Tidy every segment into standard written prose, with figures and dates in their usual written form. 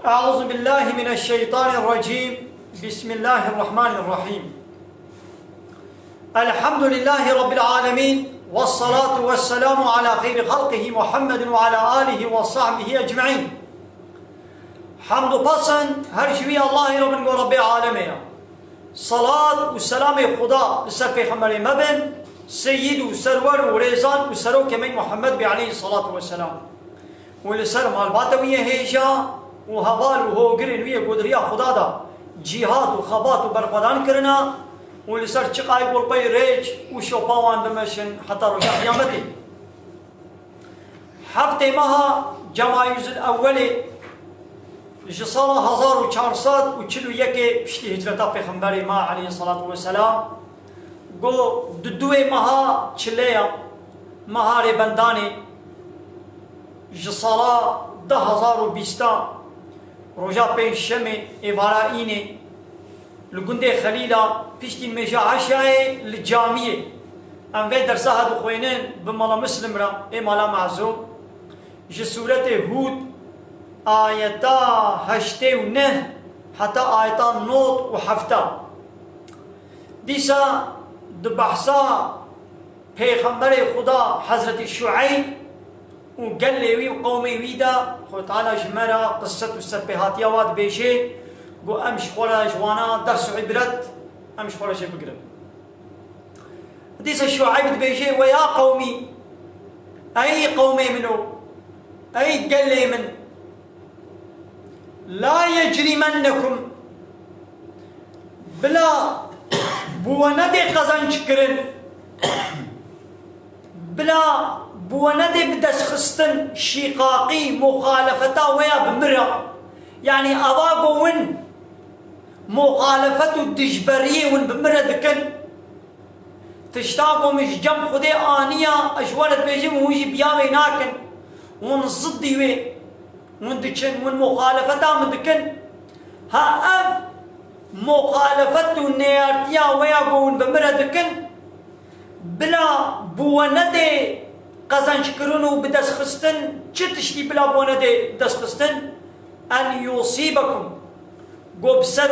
أعوذ بالله من الشيطان الرجيم. بسم الله الرحمن الرحيم. الحمد لله رب العالمين، والصلاة والسلام على خير خلقه محمد وعلى آله وصحبه أجمعين. حمد پسند هر شوی الله رب العالمين. صلاة والسلام خدا بسر پیغمبر مبن سيد وسرور وريزان وسرو كمين محمد عليه الصلاة والسلام. ولسر مالباتوية هيجا وهوال وهو قرن ويا قدريا خدا دا جهاد وخبات وبرقدان كرنا ولسر چقاي قول بي ريج وشوباوان بمشن حتى رجع قيامتي. هفته ماها جمايز الأولي جسالة 1441 بشتي هجرتا پیغمبر ما عليه الصلاة والسلام گو دوی ماها چلیا ماها ری بندانی جسالة 1020 رجا پیشم ایوارائینه لگنده خلیلا پیشتین میجا عشای لجامیه ام وی درسا هدو خوینن بمالا مسلم را ای مالا معزوم جسورت هود آیتا 8 و 9 حتی آیتا 9 و 7 دیسا دو بحثا پیغمبر خدا حضرت شعیب وقال لي وقومي ويدا خو تعالى جمرة قصة والسبهات يا واد بيشي قو أمش خورا جوانا درس عبرت أمش خورا شي بقرب ديس الشعيب بيشي ويا قومي أي قومي منو أي قال لي من لا يجرمنكم بلا بوندي قزن شكرن بلا بوندي بدس خستن شقاقي مخالفتا ويا بمرة يعني أباقو ون مخالفة الدجبرية ون بمرة دكن تشتاقو مش جنب خدي آنية أجوالت بيجم ويجي بياوي ناكن ون صدي وي ون دكن ون مخالفتا من دكن ها أب مخالفة النيارتيا ويا ون بمرة دكن بلا بوندي قزن شكرونو بدس خستن چتشتي بلا بوندي بدس خستن أن يصيبكم قبسر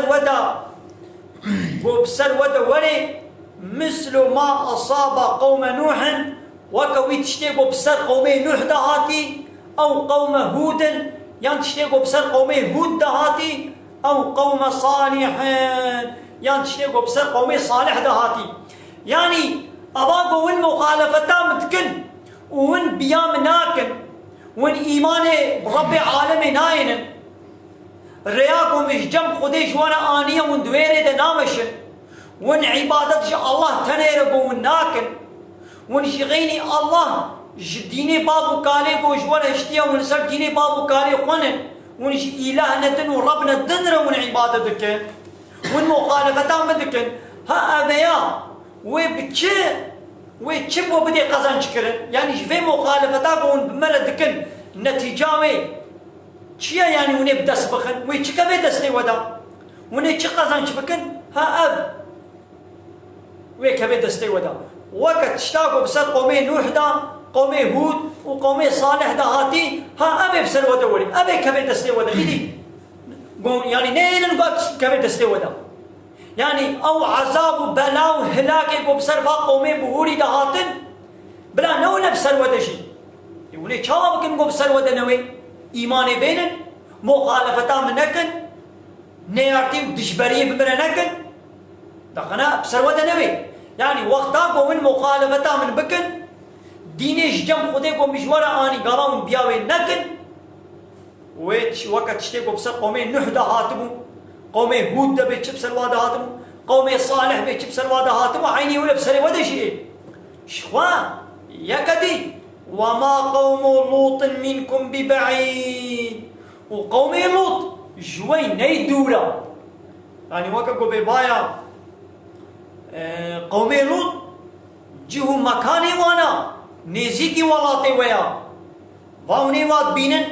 ودا ولي مثل ما أصاب قوم نوح وكوي تشتي قبسر قومي نوح دهاتي أو قوم هود يعني تشتي قبسر قومي هود دهاتي أو قوم صالح يعني تشتي قبسر قومي صالح دهاتي يعني أباقو وين مخالفتا متكن وين بيام ناكن وين إيماني برب عالم ناين رياكم مش جنب خديش وانا آنية وين دويري دا نامشن وين عبادتش الله تنيرقو وين ناكن وين شغيني الله ديني بابو كالي قوش وانا اشتيا وين سر ديني بابو كالي خونن وين إلهنا دن وربنا دن وين عبادتك وين مخالفتا مدكن ها أبيا وبتشي ويتشب وبدي قزان شكرن يعني في مخالفتا قون بمرة دكن نتيجاوي چيا يعني وني بدس بخن ويتش كبي دسني ودا وني تش قزان شبكن ها أب ويكبي دسني ودا وقت اشتاقوا بسر قومي نوح دا قومي هود وقومي صالح دا هاتي ها أبي بسر ودا ولي أبي كبي دسني ودا إيدي يعني نين نقول كبي دسني ودا يعني أو عذاب بلاو هلاكي بسر قومي بهوري دهاتن بلا نو نبسر ودشي يقولي شاب كن بسر ودنوي إيماني بينن مخالفتا منكن نيارتي ودشبريه بمرا نكن دخنا بسر ودنوي يعني وقتا قومن مخالفتا من بكن دينيش جم خدي قوم مشورا آني قالون بياوي نكن ويتش وقت شتيقو بسر قومي نوح دهاتبو قومي هود ده بيتش بسر وادا هاتم قومي صالح بيتش بسر وادا هاتم وعيني ولا بسر وادا شيء شخوان يكدي وما قوم لوط منكم ببعيد وقومي لوط جوي نيدورا يعني وكاكو ببايا قومي لوط جهو مكاني وانا نيزيكي ولاتي ويا واوني واد بينن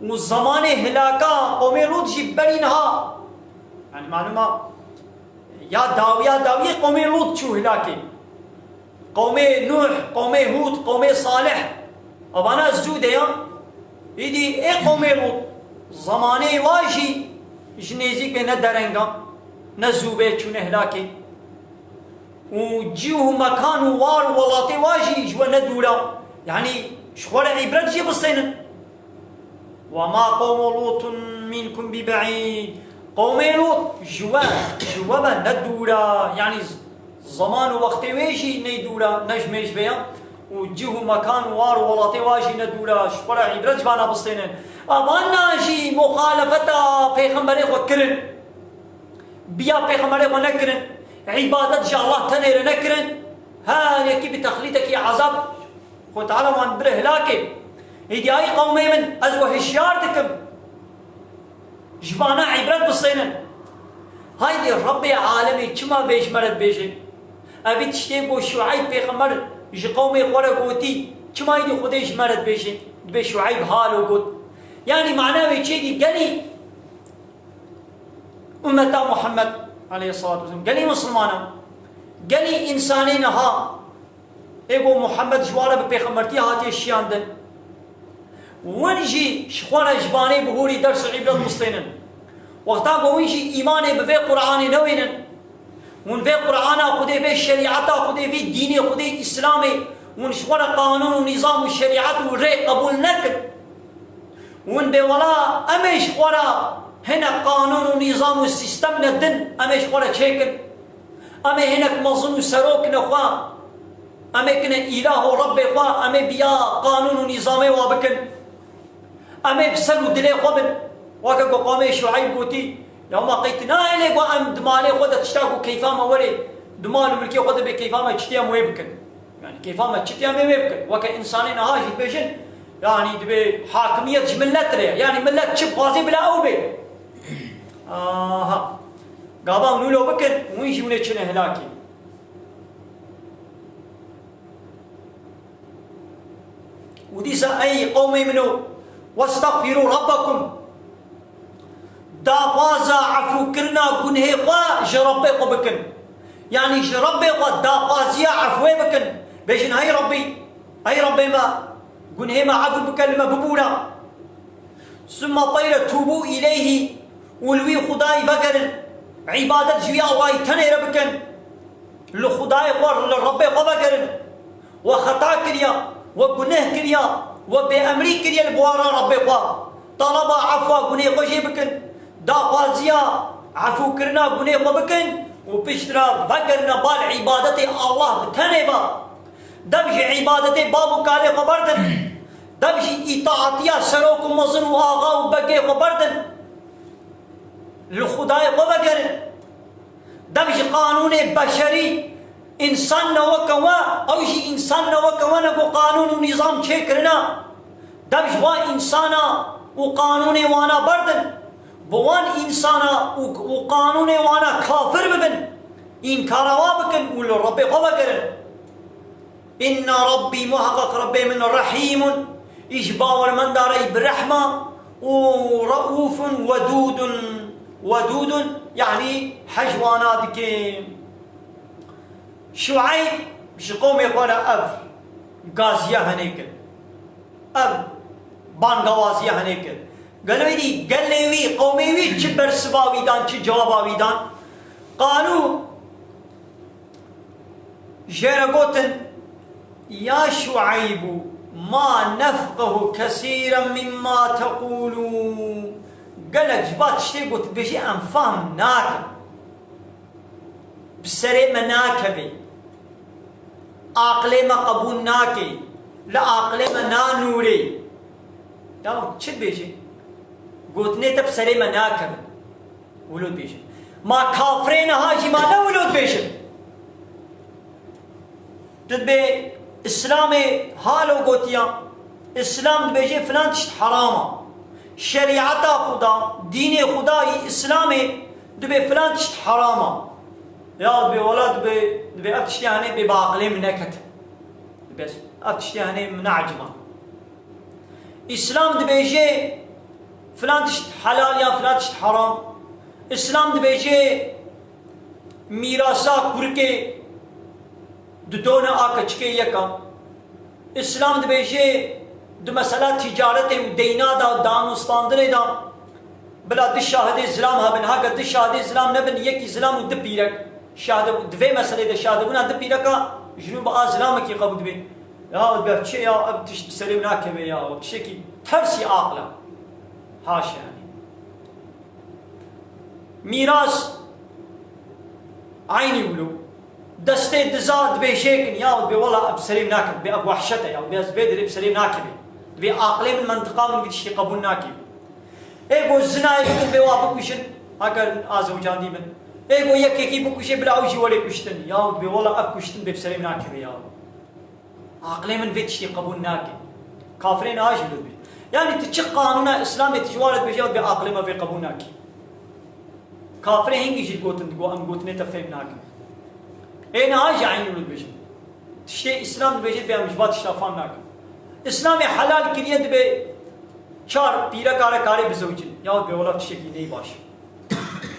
والزمان هلاكا قومي لوط جبرينها يعني معلومة يا داوية قومي لوط شو هلاكي قومي نوح قومي هود قومي صالح أبانا الزودة يا إيدي إيه قومي لوط زمانه واجی جنیزی که ندرنگا نزوبه چونه هلاکه و جیو مکان و وار ولاتی واجی جوا ندورا يعني شخور عبرت جي بصينا وما قوم لوط منكم ببعيد قوم لوط جوا ندورا يعني زمان وقت ويجي ندورا نجمش بيا وجيه مكان وار ولاطي واجي ندورا شخور عبرت جوانا بصينا أبانا جي مخالفتا پیغمبر خو کرن بیا پیغمبر خو نکرن عبادت جا الله تنير نكرن ها يكي بتخليتك يا عذاب خو تعالى وان بره هلاكي هيدي اي قومي من ازوه هشيارتكم جبانا عبرت بصينا هايدي ربي عالمي كما بيش مرد بيشي ابي تشتيبو شعيب بيغمر جي قومي خورا قوتي كما يدي خوديش مرد بيشي بي شعيب هالو قوت يعني معناه بيشي قالي أمتا محمد عليه الصلاة والسلام قالي مسلمانا قالي إنسانين ها إيقو محمد جوالا ببيغمرتي هاتي الشياندن ونجي شخوانا جباني بهوري درس عبرت مصطينن وقتا ونجي إيماني بفي قرآني نوينن ونفي قرآنا خدي في الشريعة خدي في الديني خدي إسلامي ونشخوانا قانون ونظام الشريعة وري قبول نكد ونبي ولا أمي شخوانا هنا قانون ونظام والسيستم ندن أمي شخوانا تشيكن أمي هناك مظن سروك نخوا أمي كنا إله ربي خوا أمي بيا قانون ونظامي وابكن أمي بسلو دلي خبن وكاكو قومي شعيب قوتي لما قيتنا إليك وأم دمالي خودة تشتاكو كيفاما وري دمالي ملكي خودة بكيفاما تشتيام ويبكن يعني كيفاما تشتيام ويبكن وكا إنسانين هاجي بيجن يعني دبي حاكمية جملت ريا يعني ملت تشب غازي بلا أو بي قابا منولو بكن ويجي ونيتشن هلاكي وديسا أي قومي منو واستغفروا ربكم داغازا عفو كرنا قنهي خوا جربي خو بكن يعني جربي خوا داغازيا عفوي بكن بيشن هاي ربي ما قنهي ما عفو بكلمة ببولا ثم طير توبوا إليه ولوي خداي بكن عبادة جويا الله تنير بكن لخداي خوا لربي خو بكن وخطا كريا وقنه كريا وبأمري كريا البوارا ربي خوا طلب عفوا قنهي خو جيبكن داغازيا عفو كرنا قنهي خو بكن وبشترا بكرنا بالعبادة الله بتنبا دبجي عبادة بابو كالي خو بردن دبجي إطاعتيا سروك مزن وآغا وبكي خو بردن لخداي خو بكرن دبجي قانون بشري إنسان وكوا أو شيء إنسان وكوا نقو قانون ونظام شكرنا دبج وا إنسانا وقانون وانا بردن بوان إنسانا وقانون وانا كافر ببن إنكار وابكن ولو ربي قبكرن إن ربي محقق ربي من رحيم إجباور من داري برحمة ورؤوف ودود يعني حجوانات كيم شعيب شقوم يقولا أب غازية هنيكل أب بان غوازية هنيكل قالوا لي قال لي وي قومي وي تشبر سباوي دان تش جواباوي دان قالوا جيرغوتن يا شعيب ما نفقه كثيرا مما تقولون قال لك جبات شتي قلت بيجي أنفهم ناكب بسري مناكبي عقلي ما قبول ناكي لا عقلي ما نانوري تمام شد بيجي قلت نيتب سري مناكب ولود بيجي ما كافرين هاجي ما لا ولود بيجي تدبي إسلامي هالو قوتيا إسلام بيجي فلان تشت حرامة شريعتا خدا ديني خداي إسلامي دبي فلان تشت حرامة يا دبي ولد دبي أتشتي هني بعقلي منكت بس أتشتي هني من عجمة إسلام دبيجي فلان تشت حلال يا فلان تشت حرام إسلام دبيجي ميراثا كركي دونه آكچكي يكا إسلام دبيجي دو مسألة تجارت ودينا دا دانستاندن دا بلا دش شاهد زلام هبن هاك دش شاهد زلام نبن يكي زلام ود بيرك شاهد دفي مسألة ده شاهد بنا دب بيرك جنوب زلامك يقبض به يا بتشي يا بتش تسلم ناكبه يا بتشكي ترسي عاقله حاشا يعني ميراث عيني ولو دستي دزاد بيشيكن يا ودي والله بسليم ناكب بأب وحشته يا ودي بيدري بسليم ناكبه بأقلي من منطقة من بتشي قبول ناكب ايغو الزنا يمكن بوابك وشن هكا ازو جاندي من ايغو يكيكي بكوشي بلا وجي ولا كشتن يا ودي والله اب كشتن بسليم ناكب يا عقلي من بتشي قبول ناكب كافرين اجل بي يعني تشق قانون اسلامي تجوالد بجاود بعقلي ما في قبول ناكب كافرين هنجي يجي قوتن تقول ام قوتني تفهم ناكب اين اجي عين ولد بيجي تشتي اسلام بيجي بها مجبات شافان ناكب اسلامي حلال كريد بي چار پیرا کاری بزوجین یا به ولا تشکی نی باش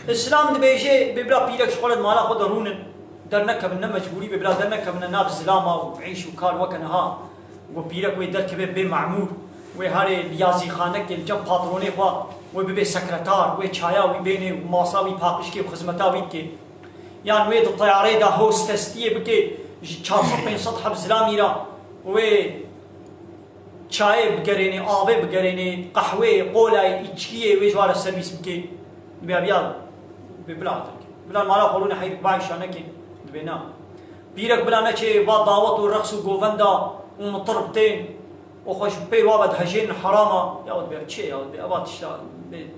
اسلام بيجي ببلا پیرا شغل مالا خود رونن در نکبن مجبوری ببلا در نکبن ناب زلاما وعيش وكار وكنها وبيرا کوي در کبه به معمور و هاري رياضي خانه کې جب پاترونه خوا و به سکرتار و چایا و بینه ماساوي پاکش کې خدمتاوي کې يعني ويد الطيارة دا هوستستيه بكي 400 حب زلامي را و چای بگرینی آب بگرینی قهوه قولای ایچکیه ویجوار سرویس بکی بیا بلا مالا خلونه حیرک باعشانه که بنا بیرک بلا نچه با دعوت و رقص و گووندا و مطربتين و خوش بیر وابد هجین حراما یاد بیا چه یاد بیا ابا تشتا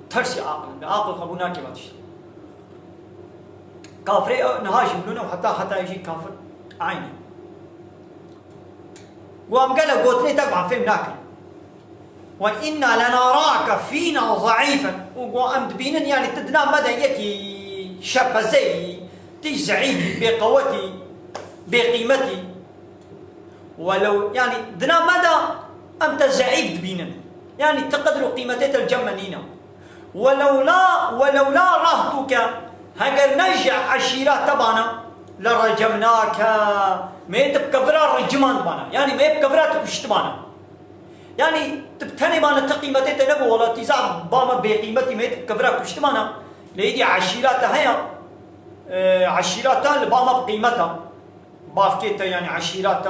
ترسی عاقل خبونا که با تشتا كافر نهاج منونه وحتى يجي كافر عيني وقام قال له قوتني تقع فيم ناكل وإنا لنراك فينا ضعيفا وقام تبينن يعني تدنا مدى يكي شاب زي تزعيم بقوتي بقيمتي ولو يعني دنا مدى أنت زعيف تبينن يعني تقدروا قيمتي الجمنينة ولولا رهتك هاجر نرجع عشيرات تبعنا لرجمناك ما تبكفرا رجمان بانا يعني ما يبكفرا تكشت بانا يعني تبتني بانا تقيمتي تنبو ولا تزع باما بقيمتي ما تبكفرا كشت بانا ليدي عشيرات هيا عشيرات باما بقيمتها بافكيتا يعني عشيرات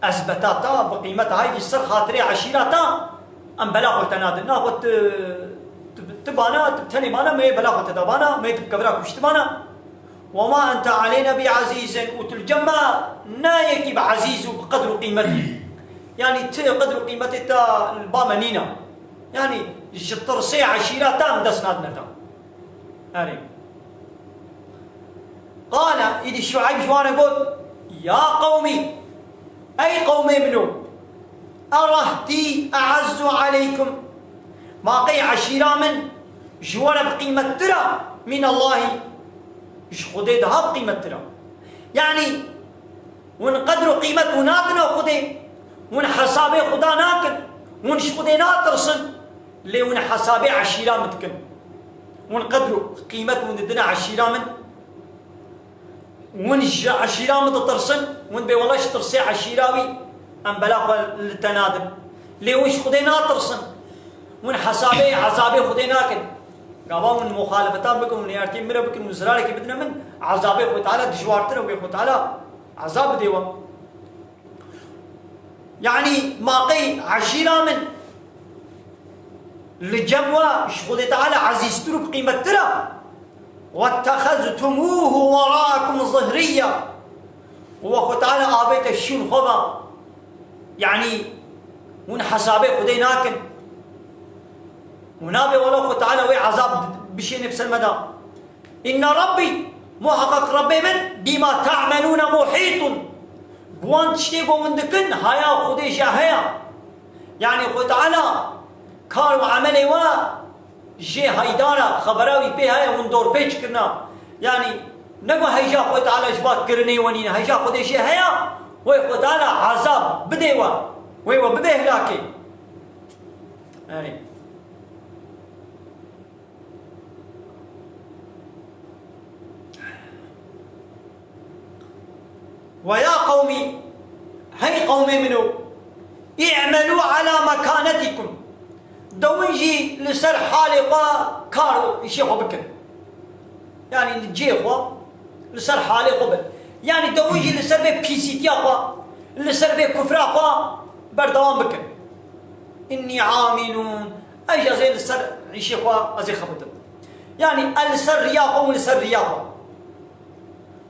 اثبتاتا بقيمتها هاي الصر خاطري عشيرات ام بلاغ تنادل ناخذ تبانا تبتني بانا ما بلاغ تدبانا ما تبكفرا كشت بانا وما أنت علينا بعزيز وتلجمع نايك بعزيز بقدر قيمته يعني قدر قيمته تا البامنينا يعني جترسي عشيرة تام دسنادنا تا يعني قال إذا الشعيب جوانا يقول يا قومي أي قومي منو أرهتي أعز عليكم ما قي عشيرة من جوانا بقيمة ترى من الله إيش خدي ده قيمة ترى يعني ونقدر قيمة وناتنا خدي ونحسابي خدا ناكل ونش خدي ناترسن لي ونحسابي عشيرة متكن ونقدر قيمة وندنا عشيرة من ونش عشيرة متترسن ونبي والله ترسي عشيراوي أم بلاغ التنادم لي ونش خدي ناترسن ونحسابي عذابي خدي ناكل قابا من مخالفتات بكم من يارتين مرة بكم مزرارة كي بدنا من عذاب يخو تعالى دجوارتنا ويخو تعالى عذاب ديوا يعني ماقي عشيرة من لجموة شخود تعالى عزيزترو بقيمة ترى واتخذتموه وراءكم ظهرية وخو تعالى آبيت الشون خضا يعني من حسابي خدي ناكن ونابي والله تعالى وي عذاب بشي نفس المدى إن ربي محقق ربي من بما تعملون محيط بوان تشتيقوا من دكن هيا خديش هيا يعني خو تعالى كار وعملي و جي هيدارا خبراوي بي هيا وندور بيش كرنا يعني نقو هيجا خو تعالى جبات كرني ونين هيجا خديش هيا وي خو تعالى عذاب بديوا وي وبدي هلاكي يعني ويا قومي هي قومي منو اعملوا على مكانتكم دويجي لسر حالي خوا كارو يشي خو بكن يعني الجي خوا لسر حالي خو بكن يعني دويجي لسر بي بيسيتيا خوا لسر بي كفرا خوا بردوام بكن إني عامل أجي أزي لسر يشي خوا أزي خبطم يعني لسر ريا خوا ولسر ريا خوا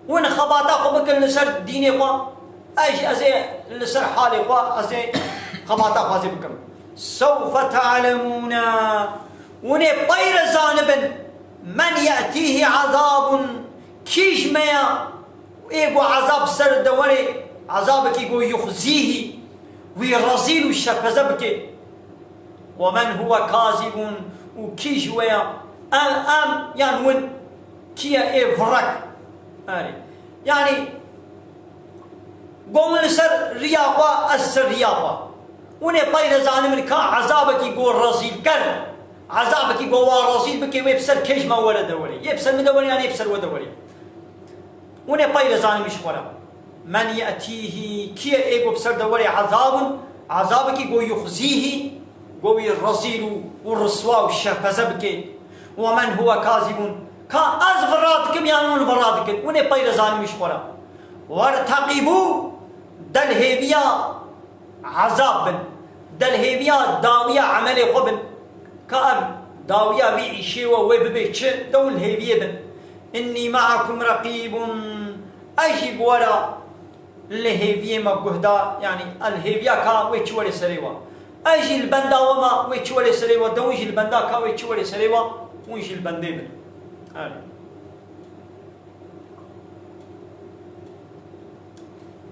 وين خباطا خو بكن لسر ديني خوا أجي أزي لسر حالي خوا أزي خباطا خوا أزي بكن سوف تعلمون وني طير زانب من يأتيه عذاب كيش ميا ويقو عذاب سر دوري عذابك يقو يخزيه ويرزيل الشفزبك ومن هو كاذب وكيش ويا أم يعني ون كيا إيه فرق يعني قوم لسر رياضة السر رياضة وني طير زانم كان عذابك يقول رزيل كر عذابك يقول رزيل بك ويبسر كيش ما ولا دوري يبسر من دوري يعني يبسر ودوري وني طير زانم يشورا من يأتيه كي ايقو بسر دوري عذابك يقول يخزيه قوي الرزيل والرسوا والشفزبك ومن هو كاذب كان أزغراتكم يعني فراتكم وني طير زانم يشورا وارتقبوا دلهيبيا عذاب دلهيبيا داوية عملي خبن كأن داوية بيعيشي وويببيتش دول هيبيا بن إني معكم رقيب أجيب ولا الهيبيا ما قهدا يعني الهيبيا كا ويتشوري سريوا أجي البندا وما ويتشوري سريوا دويجي البندا كا ويتشوري سريوا ويجي البندي بن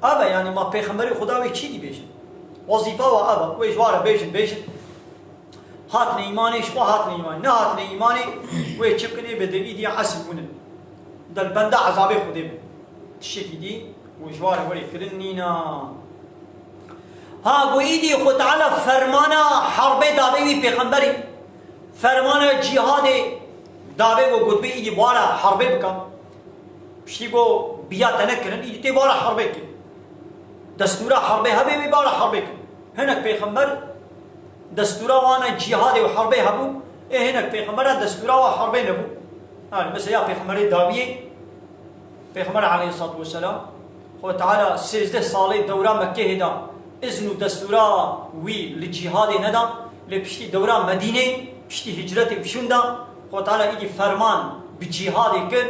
أبا يعني ما بيخمري خداوي تشيدي بيجن وظيفة وأبا ويجوار بيجن هاتني إيماني شو هاتني إيماني نه هاتني إيماني ويشبكني بدري دي عسل ونن دل بندا عذابي خدي تشيكي دي ويجوار وري كرنينا ها بويدي خد على فرمانا حرب دابي بيخمري فرمانا جهاد دابي وقد بيدي بارا حرب بكم بشيبو بيا تنكرن إيدي تبارا حربك دستورا حربي هبي ببارا حربك هناك بيخمر دستورا وانا جهاد وحربي هبو إيه هناك بيخمر دستورا وحربي نبو مثلا يا بيخمر داوية بيخمر عليه الصلاة والسلام هو تعالى 16 صالي دورا مكة هدا إذنو دستورا وي للجهاد ندا لبشتي دورا مدينة بشتي هجرتي بشوندا هو تعالى يجي فرمان بجهاد كد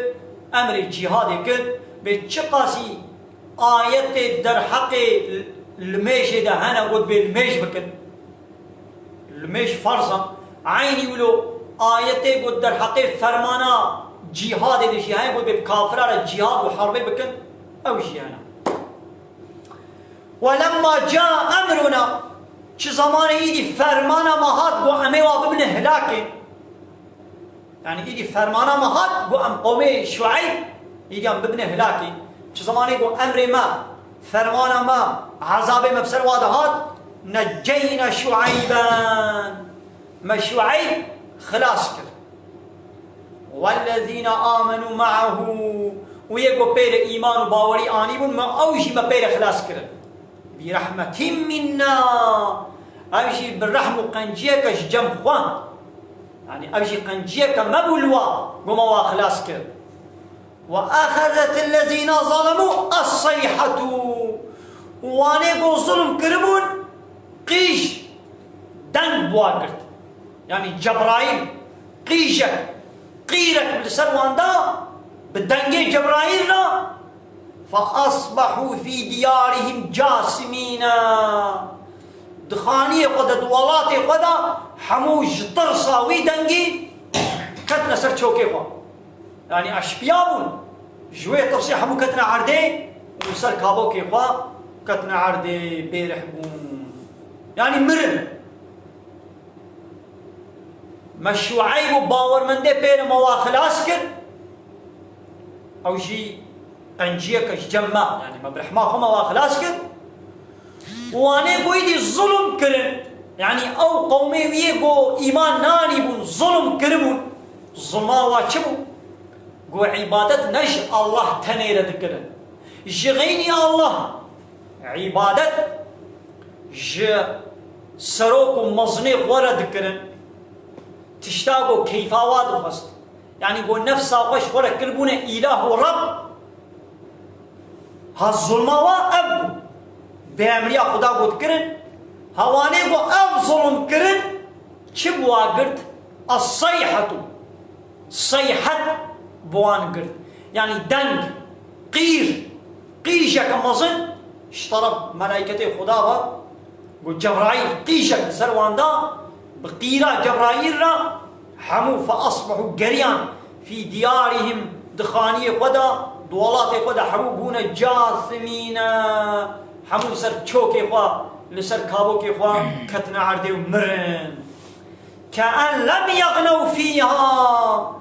أمر الجهاد كد بتشقاسي آيات در حق الميش ده هنا قد بالميش بكن الميش فرصة عيني ولو آيات قد در حق فرمانا جهاد ده شيء هاي قد بكافرة الجهاد وحرب بكن أو شيء هنا ولما جاء أمرنا شو زمان يدي فرمانا مهات قو أمي وابن هلاك يعني يدي فرمانا مهات قو أم قومي شعيب يدي أم ببن هلاكي شو زمان يقول أمر ما فرمانا ما عذاب مبسر وادهات نجينا شعيبا ما شعيب خلاص كر والذين آمنوا معه ويقول بير إيمان وباوري آنيبون ما أوشي ما بير خلاص كر برحمة منا أوشي بالرحمة قنجيك جم خوان يعني أوشي قنجيك مبولوا قموا خلاص كر وأخذت الذين ظلموا الصيحة وانيقو ظلم كربون قيش دن بواقرت يعني جبرائيل قيشك قيرك بلسر واندا بالدنجي جبرائيل لا فأصبحوا في ديارهم جاسمين دخانية قد دوالاتي قد حموج طرصا ويدنجي كتنا سر شوكي خوا يعني أشبيابون جوية طرصي حمو كتنا عردي وسر كابوكي خوا كتنا عردي بيرحبون يعني مرن مشوعي وباور من دي بير مواخل أسكر أو شي قنجيك جمع يعني ما برحما خو مواخل أسكر واني قويدي الظلم كرن يعني أو قومي ويقو إيمان ناني بون ظلم كربون ظلما واتشبو قو عبادة نج الله تنير ذكرن جغيني الله عبادة ج سروك مزني ورا ذكرن تشتاقو كيفاوات وخست يعني بو نفسا خوش خورا كلبونا إله ورب هالظلمة وأبو بأمريا خدا قد كرن هواني بو أب ظلم كرن چبوا قرد الصيحة صيحة بوان قرد يعني دنگ قيشك مظن اشترب ملائكة خدا قل جبرائيل قيشك سروان دا بقيرا جبرائيل را حمو فأصبحوا قريان في ديارهم دخانية خدا دوالات خدا حمو بونا جاثمين حمو سر چوكي خوا لسر كابوكي خوا كتنا عردي ومرن كأن لم يغنوا فيها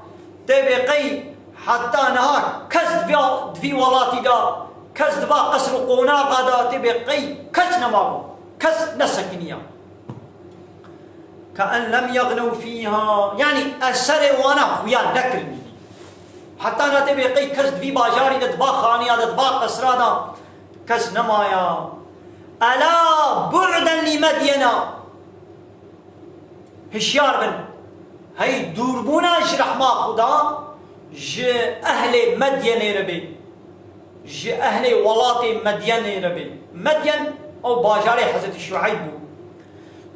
تبقي حتى نها كزد في ولاتي دا كزد با قصر قوناغا دا تبقي كزد نماغو كزد نسكنيا كأن لم يغنوا فيها يعني أسر وانا خويا نكر حتى نتبقي كزد في باجاري دبا خانيا دبا قصرا دا كزد نمايا ألا بعدا لمدينة هشيار بن هاي دوربونا جرح ما خدا ج أهل مدين ربي ج أهل ولاط مدين ربي مدين أو باجاري حضرت شعيب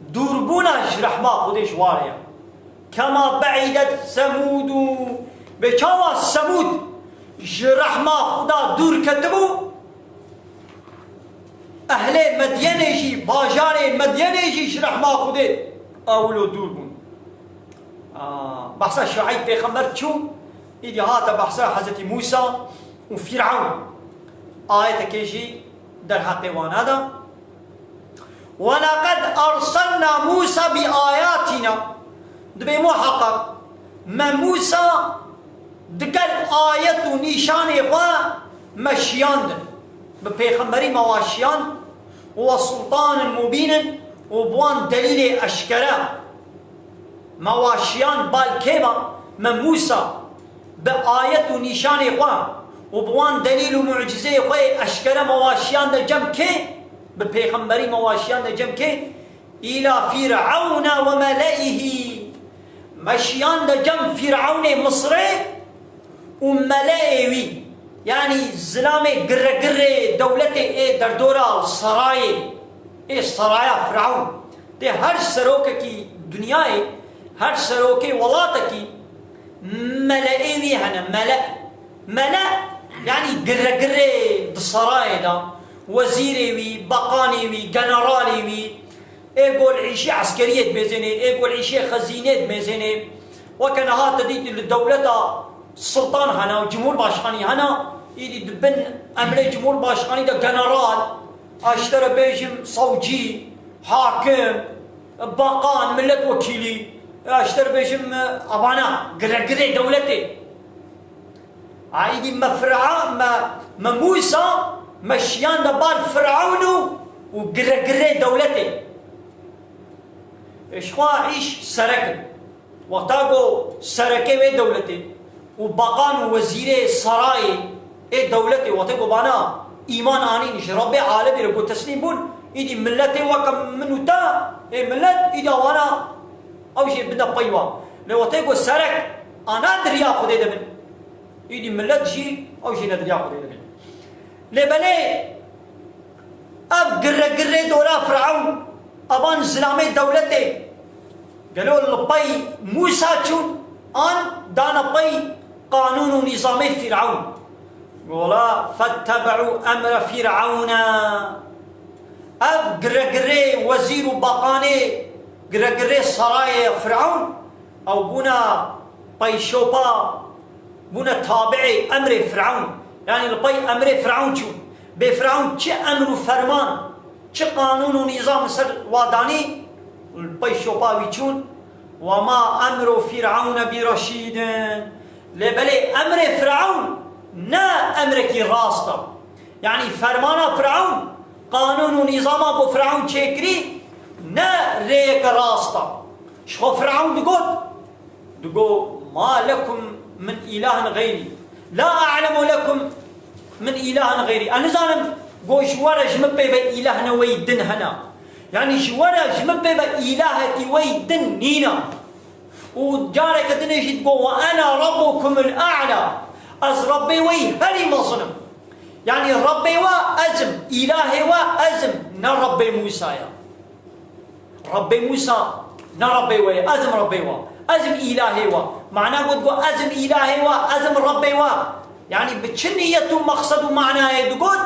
دوربونا جرح ما خدش واريا كما بعدت ثمود بكوا ثمود جرح ما خدا دور كتبو أهل مدينة باجاري مدينة جرح ما خده أولو دور بون بحثا شعيب بيخمر شو إذا هاتا بحثا حضرت موسى وفرعون آية كيجي در حقوان هذا ولقد أرسلنا موسى بآياتنا دبي محقق ما موسى دقل آية نشان إخوة مشيان ببيخمري مواشيان وسلطان مبين وبوان دليل أشكرا مواشيان بالكيما من موسى بآية نشان إخوة وبوان دليل معجزة إخوة أشكرا مواشيان دا جم كي ببيخمبري مواشيان دا جم كي إلى فرعون وملئه مشيان دا جم فرعون مصري وملئه يعني زلامي قرة دولتي إيه دردورة السراي إيه سرايا فرعون ده هر سروكة كي دنياي هر سروكة ولاتكي ملئي هنا ملأ يعني قرة السراي ده وزيري وي بقاني وي جنرالي وي إيه قول عيشي عسكرية بيزني إيه قول عيشي خزينة بيزني وكان هذا تديت للدولة السلطان هنا وجمهور باشخاني هنا يدي دبن أمري جمهور باشخاني ده جنرال اشترى بيجم صوجي حاكم باقان ملة وكيلي اشترى بيجم أبانا قرقري دولتي عايدي ما موسى مشيان دبال فرعون وقرقري دولتي إشخوا عيش سركن وقتاقو سركي وي دولتي وباقان وزيري سراي اي دولتي وقتاقو بانا إيمان آني نش رب عالمي ربو تسليم بون إيدي ملتي وكم منو تا إيه ملت إيدا وانا أو شيء بدا بيوا لو تيجو سرك أنا دريا خدي دبن إيدي ملت شيء أو شيء ندريا خدي دبن لبلي أب قرة دورا فرعون أبان زلامي دولتي قالوا لبي موسى شون أن دانا بي قانون ونظام فرعون ولا فاتبعوا أمر فرعون أب قرقري وزير باقاني قرقري سراي فرعون أو بنا بيشوبا بنا تابعي أمر فرعون يعني البي أمر فرعون شو بفرعون چه أمر فرمان چه قانون ونظام سر واداني البيشوبا ويشون وما أمر فرعون برشيد لبلي أمر فرعون نا أمريكي راستا يعني فرمانا فرعون قانون ونظام أبو فرعون شكري نا ريك راستا شو فرعون دقول ما لكم من إله غيري لا أعلم لكم من إله غيري أنا زالم قول شوارا جمبي بإلهنا ويدن هنا يعني شوارا جمبي بإلهتي ويدن نينا وجارك دنيش تقول وأنا ربكم الأعلى أز ربي وي هري مظلم يعني ربي وأزم إلهي وأزم نربي موسى يا ربي موسى نربي وي أزم ربي أزم إلهي معناه قد أزم إلهي أزم ربي يعني بتشنية مقصد معناه يقول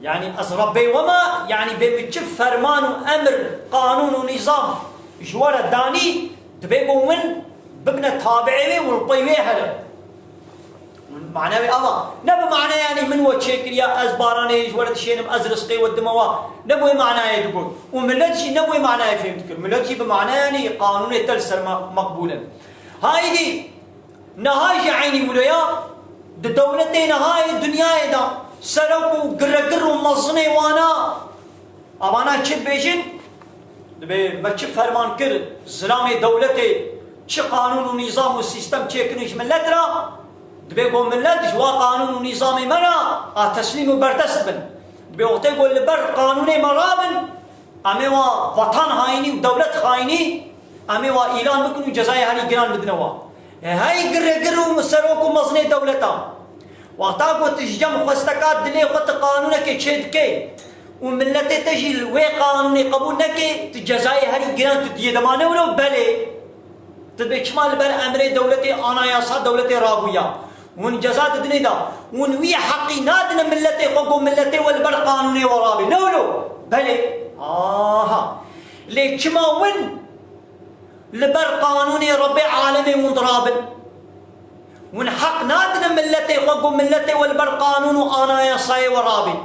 يعني أز ربي وما يعني بمتشف فرمان وأمر قانون ونظام جوار الداني تبقوا من ببنى تابعي والطيبي هلا معناه أما نبي معناه يعني من وتشكل يا أزباراني جوار الشين أزرسقي والدموا نبي معناه يقول وملتشي نبي معناه فهمتك ملتشي بمعناه يعني قانون التلسر مقبولا هاي دي نهاية عيني ولايا دولتي نهاية الدنيا دا سرقوا قرقر ومصني وانا أمانا تشب بيجن دبي ما تشب فرمان كر زلامي دولتي تش قانون ونظام والسيستم تشكنش ملت را دبي قوم ملت جوا قانون ونظامي مرا تسليم بردست بن دبي وقتي قول لبر قانوني مرابن أمي وطن هايني ودولة خايني أمي وإيران بكنوا جزائي هاني جران بدنوا هاي قرقر ومسروك ومصني دولتا وقتا تجمع خستكات دلي خط قانونك تشد كي وملتي تجي وي قانوني قبول نكي تجزائي هاري جران تديدمانه ولو بلي تبي شمال بر امر دولتي انا ياسا دولتي رابويا ون جزات دني دا ون وي حقي نادنا ملتي خو ملتي والبر قانوني ورابي نولو بلي ليش ما ون لبر قانوني ربي عالمي وضرابن ونحق نادنا ملتي خو ملتي والبر قانون وانا ياسا ورابي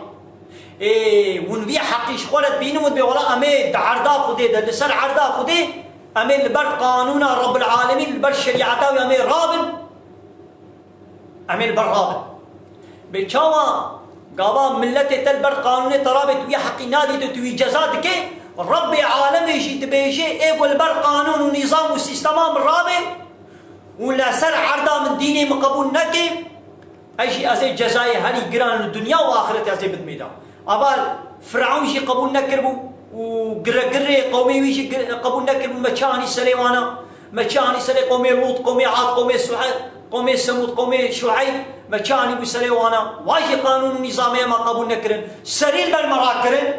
ونبي حقي شخولت بينهم ودبي ولا أمي عرضا خدي ده لسر عرضا خدي أمي البر قانون رب العالمين البر شريعته وأمي رابن أمي البر رابن بيشوا قابا ملتي تلبر قانون ترابط ويا حقي نادي تتوي جزاتك رب العالمين يجي تبيجي والبر قانون ونظام والسيستم رابن ولا سر عرضا من ديني مقبول نكي أجي أزي جزاي هني جران الدنيا وآخرتي أزي بدميدا أبال فرعون شي قبول نكربو وقرقري قومي ويشي قبول نكربو مكاني سليوانا مكاني سلي قومي لوط قومي عاد قومي سعيد قومي سمود قومي شعيب مكاني بسليوانا واجي قانون نظامي ما قبول نكرن سرير بالمراكرن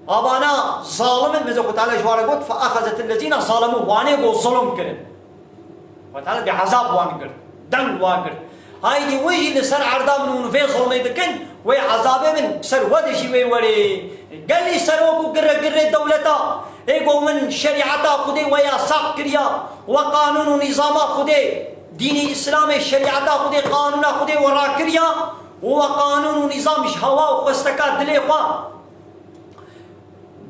أبانا ظالم ماذا قلت على جوار قلت فأخذت الذين ظلموا واني قول ظلم كرن وتعالى بعذاب وانقر دم وانقر هاي دي وجه لسر عرضا من في ظلمي دكن وي عذابه من سر ودشي وي وري قال لي سروكو قرقر دولتا ايقو من شريعتا خدي ويا ساق كريا وقانون نظام خدي ديني اسلامي شريعتا خدي قانون خدي ورا كريا وقانون نظام هوا وخستكات دليخوا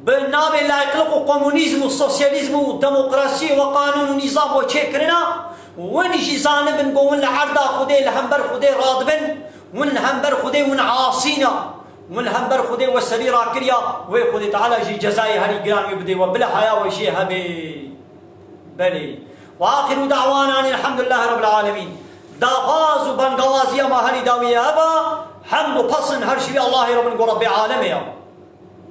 بالنابي لا يطلقوا كومونيزم وسوسياليزم وديمقراطيه وقانون نظام وشكرنا ونجي زانب نقول لعرضا خدي الهمبر خدي راضبن ونهمبر خدي ونعاصينا ونهمبر خدي والسريرة كريا ويخدي تعالى جي جزائي هني قرام يبدي وبلا حياة وشي هبي بلي وآخر دعوانا أن الحمد لله رب العالمين داغاز وبنغاز يا ما هني داوية هبا حمد وقصن هرشي الله رب العالمين